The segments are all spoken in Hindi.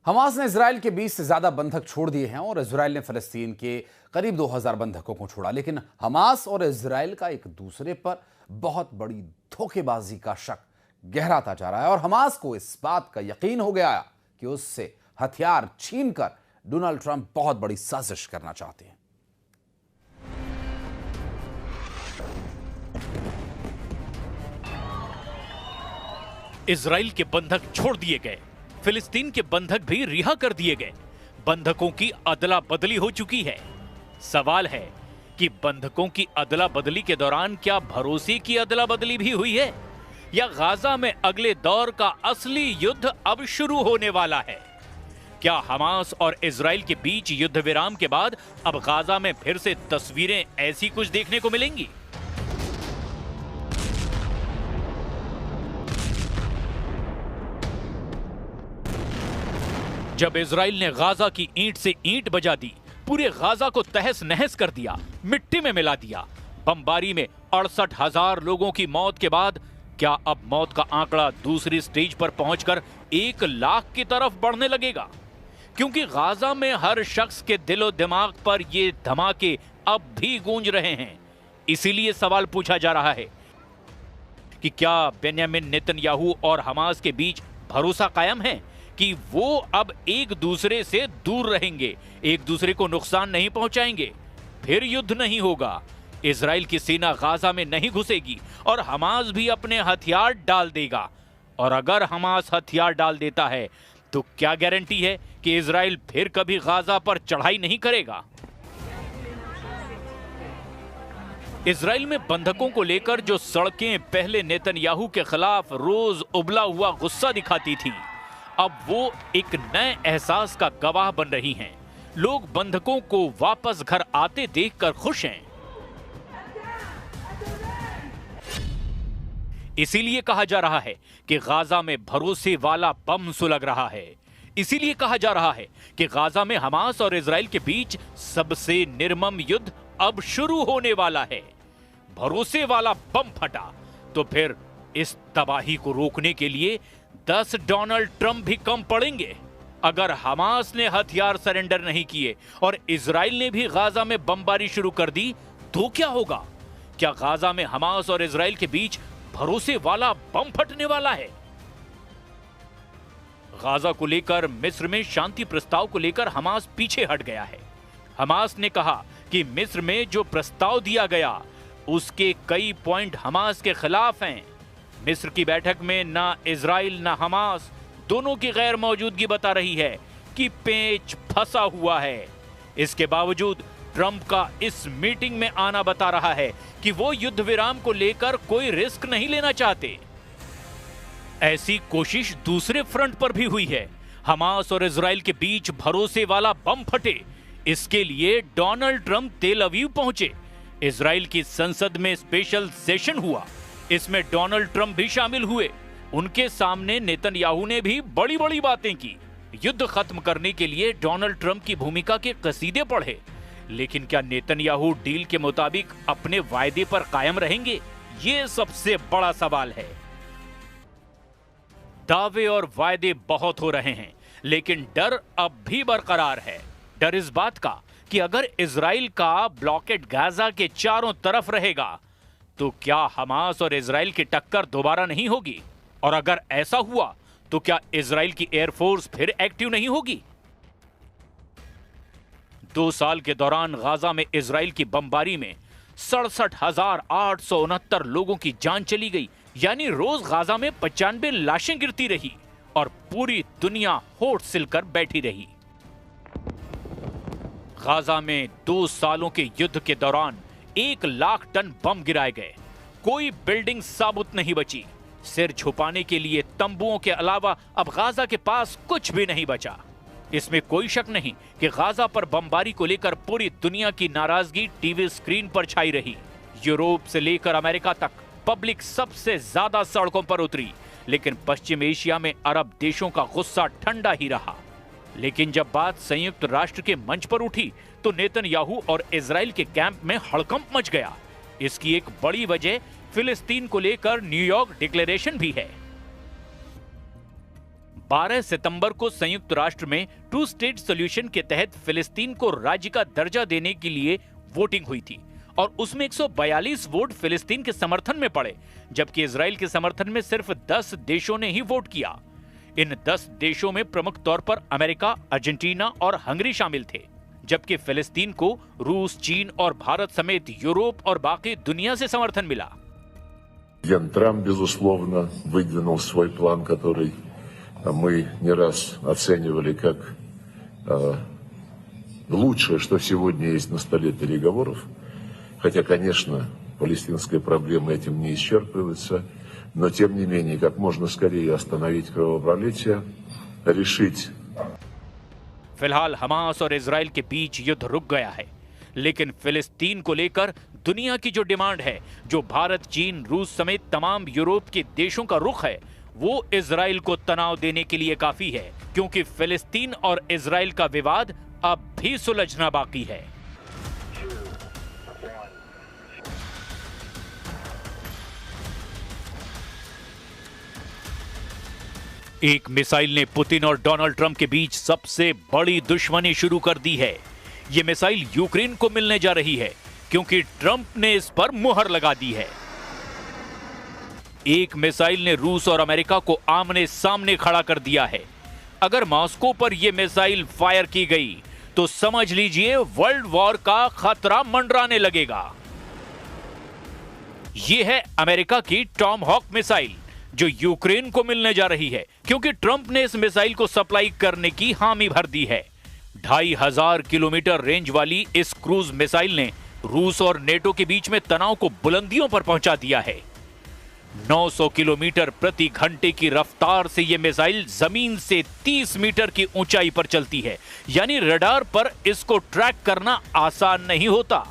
हमास ने इजराइल के 20 से ज्यादा बंधक छोड़ दिए हैं और इजराइल ने फलस्तीन के करीब 2000 बंधकों को छोड़ा। लेकिन हमास और इजराइल का एक दूसरे पर बहुत बड़ी धोखेबाजी का शक गहराता जा रहा है और हमास को इस बात का यकीन हो गया कि उससे हथियार छीनकर डोनाल्ड ट्रंप बहुत बड़ी साजिश करना चाहते हैं। इजराइल के बंधक छोड़ दिए गए, फिलिस्तीन के बंधक भी रिहा कर दिए गए। बंधकों की अदला बदली हो चुकी है। सवाल है कि बंधकों की अदला बदली के दौरान क्या भरोसे की अदला बदली भी हुई है या गाजा में अगले दौर का असली युद्ध अब शुरू होने वाला है? क्या हमास और इजराइल के बीच युद्ध विराम के बाद अब गाजा में फिर से तस्वीरें ऐसी कुछ देखने को मिलेंगी? जब इजराइल ने गाजा की ईंट से ईंट बजा दी, पूरे गाजा को तहस नहस कर दिया, मिट्टी में मिला दिया, बमबारी में 68,000 लोगों की मौत के बाद क्या अब मौत का आंकड़ा दूसरी स्टेज पर पहुंचकर 1 लाख की तरफ बढ़ने लगेगा? क्योंकि गाजा में हर शख्स के दिलो दिमाग पर ये धमाके अब भी गूंज रहे हैं। इसीलिए सवाल पूछा जा रहा है कि क्या बेन्यामिन नेतन्याहू और हमास के बीच भरोसा कायम है कि वो अब एक दूसरे से दूर रहेंगे, एक दूसरे को नुकसान नहीं पहुंचाएंगे? फिर युद्ध नहीं होगा, इजराइल की सेना गाजा में नहीं घुसेगी और हमास भी अपने हथियार डाल देगा। और अगर हमास हथियार डाल देता है तो क्या गारंटी है कि इजराइल फिर कभी गाजा पर चढ़ाई नहीं करेगा? इजराइल में बंधकों को लेकर जो सड़कें पहले नेतन्याहू के खिलाफ रोज उबला हुआ गुस्सा दिखाती थी, अब वो एक नए एहसास का गवाह बन रही हैं। लोग बंधकों को वापस घर आते देखकर खुश हैं। इसीलिए कहा जा रहा है कि गाजा में भरोसे वाला बम सुलग रहा है। इसीलिए कहा जा रहा है कि गाजा में हमास और इजराइल के बीच सबसे निर्मम युद्ध अब शुरू होने वाला है। भरोसे वाला बम फटा तो फिर इस तबाही को रोकने के लिए 10 डोनाल्ड ट्रंप भी कम पड़ेंगे। अगर हमास ने हथियार सरेंडर नहीं किए और इजराइल ने भी गाजा में बमबारी शुरू कर दी तो क्या होगा? क्या गाजा में हमास और इजराइल के बीच भरोसे वाला बम फटने वाला है? गाजा को लेकर मिस्र में शांति प्रस्ताव को लेकर हमास पीछे हट गया है। हमास ने कहा कि मिस्र में जो प्रस्ताव दिया गया उसके कई पॉइंट हमास के खिलाफ हैं। मिस्र की बैठक में ना इजराइल ना हमास दोनों की गैर मौजूदगी बता रही है कि पेच फंसा हुआ है। इसके बावजूद ट्रंप का इस मीटिंग में आना बता रहा है कि वो युद्ध विराम को लेकर कोई रिस्क नहीं लेना चाहते। ऐसी कोशिश दूसरे फ्रंट पर भी हुई है। हमास और इजराइल के बीच भरोसे वाला बम फटे, इसके लिए डोनाल्ड ट्रंप तेल अवीव पहुंचे। इजराइल की संसद में स्पेशल सेशन हुआ, इसमें डोनाल्ड ट्रंप भी शामिल हुए। उनके सामने नेतन्याहू ने भी बड़ी बड़ी बातें की। युद्ध खत्म करने के लिए डोनाल्ड ट्रंप की भूमिका के कसीदे पढ़े। लेकिन क्या नेतन्याहू डील के मुताबिक अपने वायदे पर कायम रहेंगे? ये सबसे बड़ा सवाल है। दावे और वायदे बहुत हो रहे हैं, लेकिन डर अब भी बरकरार है। डर इस बात का कि अगर इजराइल का ब्लॉकेड गाजा के चारों तरफ रहेगा तो क्या हमास और इजराइल की टक्कर दोबारा नहीं होगी? और अगर ऐसा हुआ तो क्या इजराइल की एयरफोर्स फिर एक्टिव नहीं होगी? 2 साल के दौरान गाजा में इजराइल की बमबारी में 67,869 लोगों की जान चली गई। यानी रोज गाजा में 95 लाशें गिरती रही और पूरी दुनिया होठ सिलकर बैठी रही। गाजा में 2 सालों के युद्ध के दौरान 1 लाख टन बम गिराए गए। कोई बिल्डिंग साबुत नहीं बची। सिर छुपाने के लिए तंबुओं के अलावा अब गाजा के पास कुछ भी नहीं बचा। इसमें कोई शक नहीं कि गाजा पर बमबारी को लेकर पूरी दुनिया की नाराजगी टीवी स्क्रीन पर छाई रही। यूरोप से लेकर अमेरिका तक पब्लिक सबसे ज्यादा सड़कों पर उतरी, लेकिन पश्चिम एशिया में अरब देशों का गुस्सा ठंडा ही रहा। लेकिन जब बात संयुक्त राष्ट्र के मंच पर उठी तो नेतन्याहू और इजराइल के कैंप में हड़कंप मच गया। इसकी एक बड़ी वजह फिलिस्तीन को लेकर न्यूयॉर्क डिक्लेरेशन भी है। 12 सितंबर को संयुक्त राष्ट्र में 2 स्टेट सॉल्यूशन के तहत फिलिस्तीन को राज्य का दर्जा देने के लिए वोटिंग हुई थी और उसमें 142 वोट फिलिस्तीन के समर्थन में पड़े, जबकि इजराइल के समर्थन में सिर्फ 10 देशों ने ही वोट किया। इन 10 देशों में प्रमुख तौर पर अमेरिका, अर्जेंटीना और हंगरी शामिल थे, जबकि फिलिस्तीन को रूस, चीन और भारत समेत यूरोप और बाकी दुनिया से समर्थन मिला। Президент Трамп, безусловно, выдвинул свой план, который мы не раз оценивали как лучшее, что сегодня есть на столе переговоров. Хотя, конечно, палестинская проблема этим не исчерпывается, но тем не менее, как можно скорее остановить кровопролитие, решить. फिलहाल हमास और इजराइल के बीच युद्ध रुक गया है, लेकिन फिलिस्तीन को लेकर दुनिया की जो डिमांड है, जो भारत, चीन, रूस समेत तमाम यूरोप के देशों का रुख है, वो इजराइल को तनाव देने के लिए काफी है, क्योंकि फिलिस्तीन और इजराइल का विवाद अब भी सुलझना बाकी है। एक मिसाइल ने पुतिन और डोनाल्ड ट्रंप के बीच सबसे बड़ी दुश्मनी शुरू कर दी है। यह मिसाइल यूक्रेन को मिलने जा रही है, क्योंकि ट्रंप ने इस पर मुहर लगा दी है। एक मिसाइल ने रूस और अमेरिका को आमने सामने खड़ा कर दिया है। अगर मॉस्को पर यह मिसाइल फायर की गई तो समझ लीजिए वर्ल्ड वॉर का खतरा मंडराने लगेगा। यह है अमेरिका की टॉमहॉक मिसाइल, जो यूक्रेन को मिलने जा रही है, क्योंकि ट्रंप ने इस मिसाइल को सप्लाई करने की हामी भर दी है। 2500 किलोमीटर रेंज वाली इस क्रूज मिसाइल ने रूस और नेटो के बीच में तनाव को बुलंदियों पर पहुंचा दिया है। 900 किलोमीटर प्रति घंटे की रफ्तार से यह मिसाइल जमीन से 30 मीटर की ऊंचाई पर चलती है, यानी रडार पर इसको ट्रैक करना आसान नहीं होता।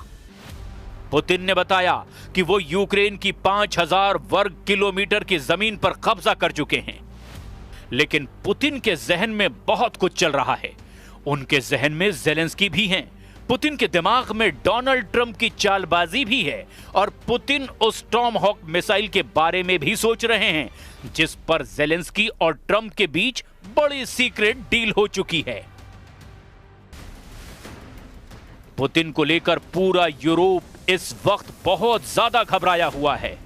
पुतिन ने बताया कि वो यूक्रेन की 5000 वर्ग किलोमीटर की जमीन पर कब्जा कर चुके हैं, लेकिन पुतिन के जहन में बहुत कुछ चल रहा है। उनके जहन में ज़ेलेंस्की भी हैं, पुतिन के दिमाग में डोनाल्ड ट्रंप की चालबाजी भी है, और पुतिन उस टॉमहॉक मिसाइल के बारे में भी सोच रहे हैं, जिस पर ज़ेलेंस्की और ट्रंप के बीच बड़ी सीक्रेट डील हो चुकी है। पुतिन को लेकर पूरा यूरोप इस वक्त बहुत ज्यादा घबराया हुआ है।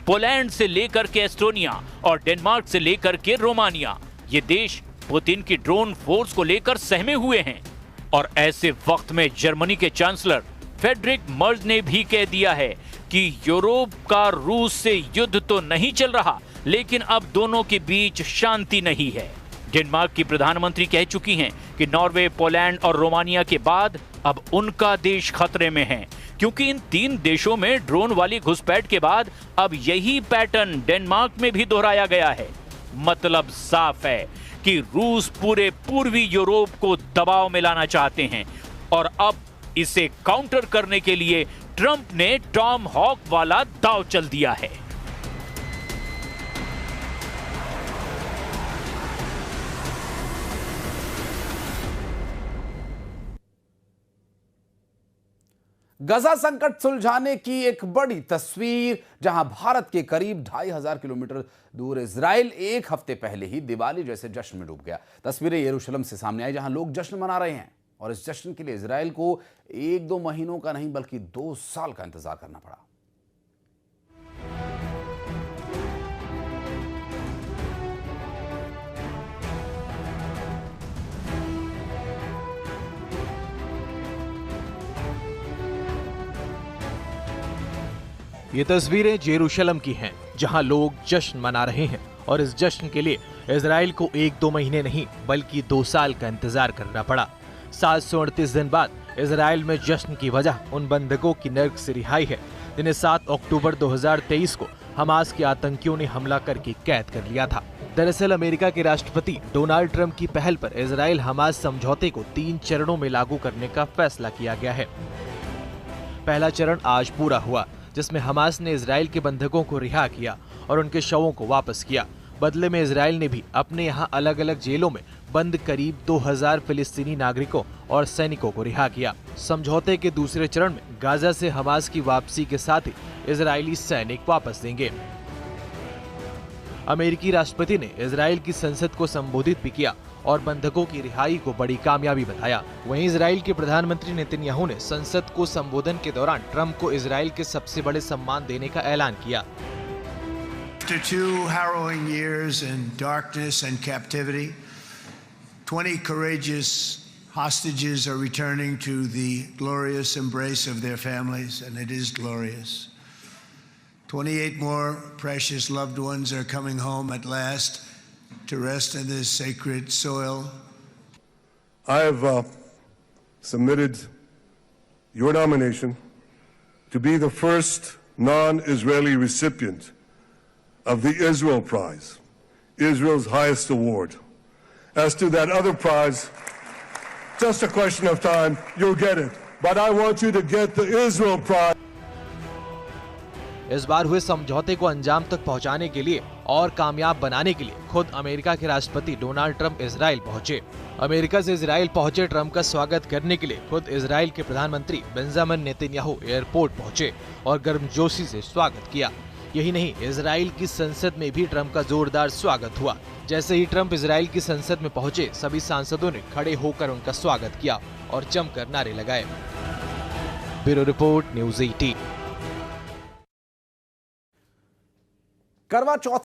पोलैंड से लेकर के एस्टोनिया और डेनमार्क से लेकर के रोमानिया, ये देश पुतिन की ड्रोन फोर्स को लेकर सहमे हुए हैं। और ऐसे वक्त में जर्मनी के चांसलर फ्रेडरिक मर्ज ने भी कह दिया है कि यूरोप का रूस से युद्ध तो नहीं चल रहा, लेकिन अब दोनों के बीच शांति नहीं है। डेनमार्क की प्रधानमंत्री कह चुकी हैं कि नॉर्वे, पोलैंड और रोमानिया के बाद अब उनका देश खतरे में है, क्योंकि इन 3 देशों में ड्रोन वाली घुसपैठ के बाद अब यही पैटर्न डेनमार्क में भी दोहराया गया है। मतलब साफ है कि रूस पूरे पूर्वी यूरोप को दबाव में लाना चाहते हैं, और अब इसे काउंटर करने के लिए ट्रंप ने टॉमहॉक वाला दांव चल दिया है। गजा संकट सुलझाने की एक बड़ी तस्वीर, जहां भारत के करीब 2500 किलोमीटर दूर इजराइल एक हफ्ते पहले ही दिवाली जैसे जश्न में डूब गया। तस्वीरें यरूशलेम से सामने आई, जहां लोग जश्न मना रहे हैं, और इस जश्न के लिए इजराइल को 1-2 महीनों का नहीं बल्कि 2 साल का इंतजार करना पड़ा। ये तस्वीरें जेरूशलम की हैं, जहां लोग जश्न मना रहे हैं, और इस जश्न के लिए इजराइल को 1-2 महीने नहीं बल्कि 2 साल का इंतजार करना पड़ा। 738 दिन बाद इजराइल में जश्न की वजह उन बंधकों की नर्क से रिहाई है, जिन्हें 7 अक्टूबर 2023 को हमास के आतंकियों ने हमला करके कैद कर लिया था। दरअसल अमेरिका के राष्ट्रपति डोनाल्ड ट्रंप की पहल पर इजराइल हमास समझौते को 3 चरणों में लागू करने का फैसला किया गया है। पहला चरण आज पूरा हुआ, जिसमें हमास ने इजराइल के बंधकों को रिहा किया और उनके शवों को वापस किया। बदले में इजराइल ने भी अपने यहाँ अलग अलग जेलों में बंद करीब 2000 फिलिस्तीनी नागरिकों और सैनिकों को रिहा किया। समझौते के दूसरे चरण में गाजा से हमास की वापसी के साथ ही इजरायली सैनिक वापस देंगे। अमेरिकी राष्ट्रपति ने इजराइल की संसद को संबोधित भी किया और बंधकों की रिहाई को बड़ी कामयाबी बताया। वहीं इजराइल के प्रधानमंत्री नेतन्याहू ने संसद को संबोधन के दौरान ट्रंप को इजराइल के सबसे बड़े सम्मान देने का ऐलान किया। After 2 harrowing years in darkness and captivity, 20 courageous hostages are returning to the glorious embrace of their families, and it is glorious. 28 more precious loved ones are coming home at last to rest in this sacred soil. I have submitted your nomination to be the first non-Israeli recipient of the Israel Prize, Israel's highest award. As to that other prize, just a question of time, you'll get it. But I want you to get the Israel Prize. इस बार हुए समझौते को अंजाम तक पहुंचाने के लिए और कामयाब बनाने के लिए खुद अमेरिका के राष्ट्रपति डोनाल्ड ट्रंप इजराइल पहुंचे। अमेरिका से इजराइल पहुंचे ट्रंप का स्वागत करने के लिए खुद इजराइल के प्रधानमंत्री बेंजामिन नेतन्याहू एयरपोर्ट पहुंचे और गर्मजोशी से स्वागत किया। यही नहीं, इजराइल की संसद में भी ट्रंप का जोरदार स्वागत हुआ। जैसे ही ट्रंप इजराइल की संसद में पहुंचे, सभी सांसदों ने खड़े होकर उनका स्वागत किया और जमकर नारे लगाए। Bureau report, news 18। करवा चौथ